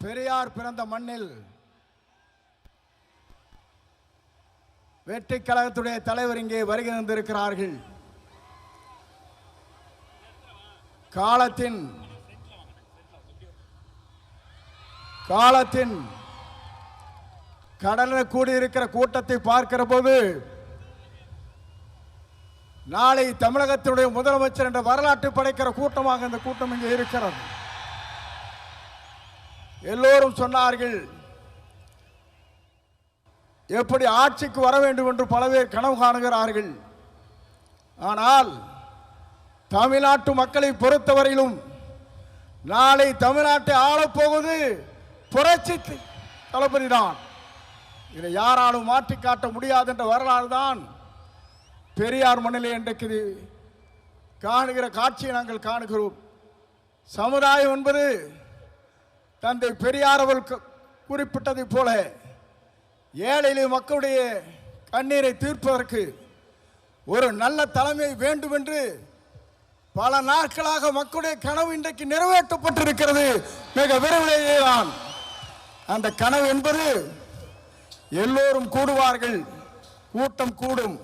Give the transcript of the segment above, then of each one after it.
பெரியார் பிறந்த மண்ணில் வெற்றி கழகத்துடைய தலைவர் இங்கே வருகை தந்திருக்கிறார்கள். காலத்தின் கடலில் கூடியிருக்கிற கூட்டத்தை பார்க்கிற போது நாளை தமிழகத்தினுடைய முதலமைச்சர் என்ற வரலாற்று படைக்கிற கூட்டமாக இந்த கூட்டம் இங்கே இருக்கிறது. எல்லோரும் சொன்னார்கள், எப்படி ஆட்சிக்கு வர வேண்டும் என்று பல பேர் கனவு காணுகிறார்கள். ஆனால் தமிழ்நாட்டு மக்களை பொறுத்தவரையிலும் நாளை தமிழ்நாட்டை ஆளப்போவது புரட்சி தளபதி தான். இதை யாராலும் மாற்றி காட்ட முடியாது என்ற வரலாறு தான் பெரியார் மண்ணிலே இன்றைக்கு காணுகிற காட்சியை நாங்கள் காணுகிறோம். சமுதாயம் என்பது தந்தை பெரியார் அவர்கள் குறிப்பிட்டதை போல ஏழை மக்களுடைய கண்ணீரை தீர்ப்பதற்கு ஒரு நல்ல தலைமை வேண்டும் என்று பல நாட்களாக மக்களுடைய கனவு இன்றைக்கு நிறைவேற்றப்பட்டிருக்கிறது. மிக விரைவிலேயே தான் அந்த கனவு என்பது எல்லோரும் கூடுவார்கள், கூட்டம் கூடும்,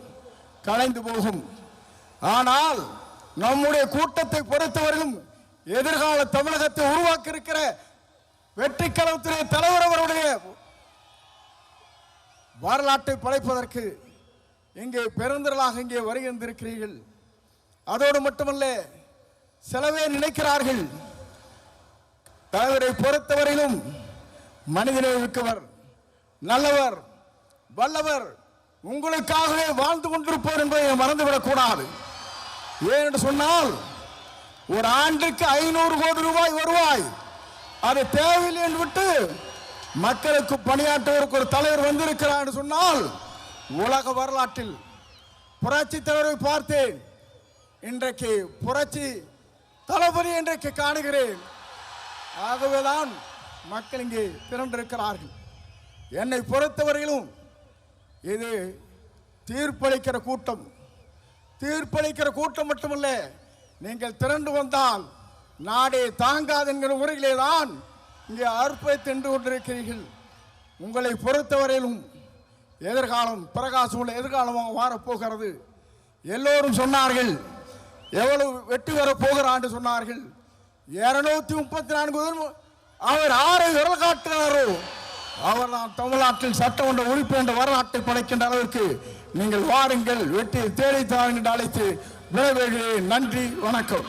கலைந்து போகும். ஆனால் நம்முடைய கூட்டத்தை பொறுத்தவரையிலும் எதிர்கால தமிழகத்தை உருவாக்க இருக்கிற வெற்றி கழகத்துடைய தலைவர் அவருடைய வரலாற்றை படைப்பதற்கு இங்கே பெருந்திரளாக இங்கே வருகின்றிருக்கிறீர்கள். அதோடு மட்டுமல்ல, சிலவே நினைக்கிறார்கள் தலைவரை பொறுத்தவரையிலும் மனிதனை இருக்கவர், நல்லவர், வல்லவர், உங்களுக்காகவே வாழ்ந்து கொண்டிருப்பவர் என்பதை மறந்துவிடக் கூடாது. ஏனென்று சொன்னால் ஒரு ஆண்டுக்கு 500 கோடி ரூபாய் வருவாய் அது தேவையில்லை என்று விட்டு மக்களுக்கு பணியாற்றுவதற்கு ஒரு தலைவர் வந்திருக்கிறார் என்று சொன்னால் உலக வரலாற்றில் புரட்சி தலைவரை பார்த்தேன், இன்றைக்கு புரட்சி தளபதி இன்றைக்கு காணுகிறேன். ஆகவேதான் மக்கள் இங்கே திரண்டிருக்கிறார்கள். என்னை பொறுத்தவரையிலும் இது தீர்ப்பளிக்கிற கூட்டம். தீர்ப்பளிக்கிற கூட்டம் மட்டுமல்ல, நீங்கள் திரண்டு வந்தால் நாடே தாங்காது என்கிற முறையிலே தான் இங்கே அற்புதத்தை தின்று கொண்டிருக்கிறீர்கள். உங்களை பொறுத்தவரையிலும் எதிர்காலம் பிரகாசம் உள்ள எதிர்காலமாக மாறப்போகிறது. எல்லோரும் சொன்னார்கள், எவ்வளவு வெற்றி வரப் போகிறான் சொன்னார்கள். 234 அவர் 6 விரல் காட்டினாரோ அவர் தான் தமிழ்நாட்டில் சட்டமன்ற உறுப்பு என்ற வரலாற்றை படைக்கின்ற அளவிற்கு நீங்கள் வாருங்கள், வெற்றி தேடி தாருங்கள் அழைத்து விளைவுகிறேன். நன்றி, வணக்கம்.